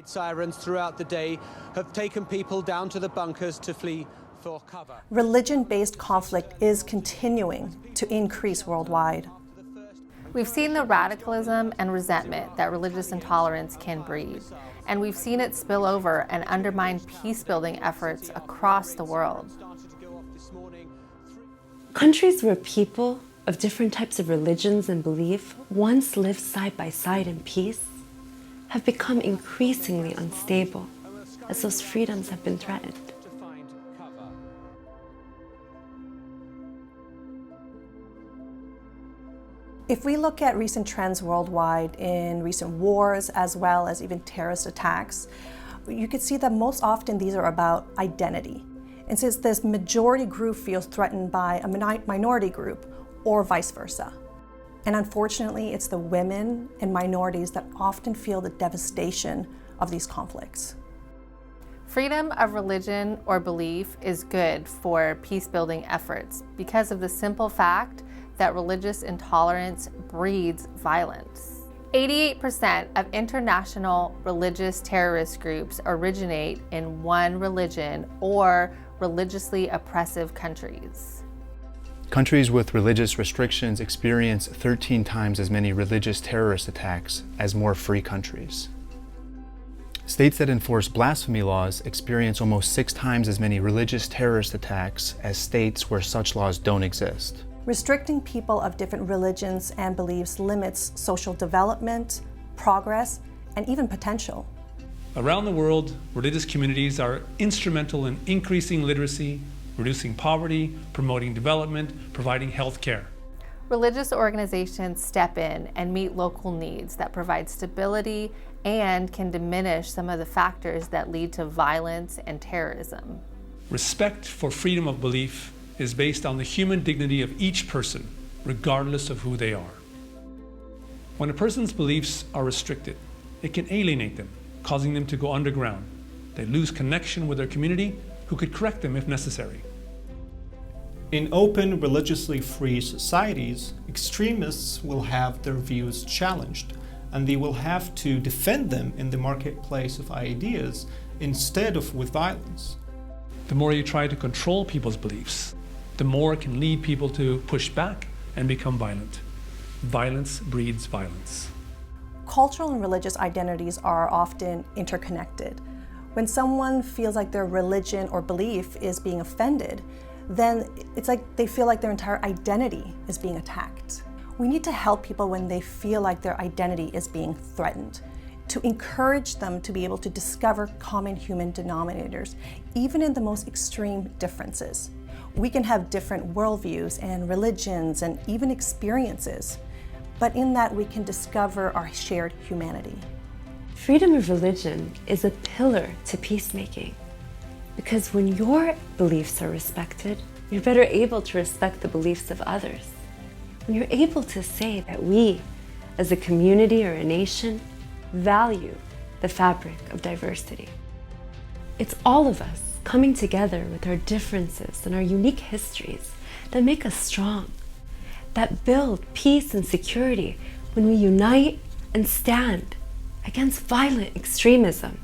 Sirens throughout the day have taken people down to the bunkers to flee for cover. Religion-based conflict is continuing to increase worldwide. We've seen the radicalism and resentment that religious intolerance can breed, and we've seen it spill over and undermine peace-building efforts across the world. Countries where people of different types of religions and belief once lived side by side in peace have become increasingly unstable as those freedoms have been threatened. If we look at recent trends worldwide in recent wars as well as even terrorist attacks, you can see that most often these are about identity. And since this majority group feels threatened by a minority group or vice versa. And unfortunately, it's the women and minorities that often feel the devastation of these conflicts. Freedom of religion or belief is good for peace-building efforts because of the simple fact that religious intolerance breeds violence. 88% of international religious terrorist groups originate in one religion or religiously oppressive countries. Countries with religious restrictions experience 13 times as many religious terrorist attacks as more free countries. States that enforce blasphemy laws experience almost 6 times as many religious terrorist attacks as states where such laws don't exist. Restricting people of different religions and beliefs limits social development, progress, and even potential. Around the world, religious communities are instrumental in increasing literacy, reducing poverty, promoting development, providing health care. Religious organizations step in and meet local needs that provide stability and can diminish some of the factors that lead to violence and terrorism. Respect for freedom of belief is based on the human dignity of each person, regardless of who they are. When a person's beliefs are restricted, it can alienate them, causing them to go underground. They lose connection with their community, who could correct them if necessary. In open, religiously free societies, extremists will have their views challenged, and they will have to defend them in the marketplace of ideas instead of with violence. The more you try to control people's beliefs, the more it can lead people to push back and become violent. Violence breeds violence. Cultural and religious identities are often interconnected. When someone feels like their religion or belief is being offended, then it's like they feel like their entire identity is being attacked. We need to help people when they feel like their identity is being threatened, to encourage them to be able to discover common human denominators, even in the most extreme differences. We can have different worldviews and religions and even experiences, but in that we can discover our shared humanity. Freedom of religion is a pillar to peacemaking, because when your beliefs are respected, you're better able to respect the beliefs of others. When you're able to say that we, as a community or a nation, value the fabric of diversity. It's all of us coming together with our differences and our unique histories that make us strong, that build peace and security when we unite and stand against violent extremism.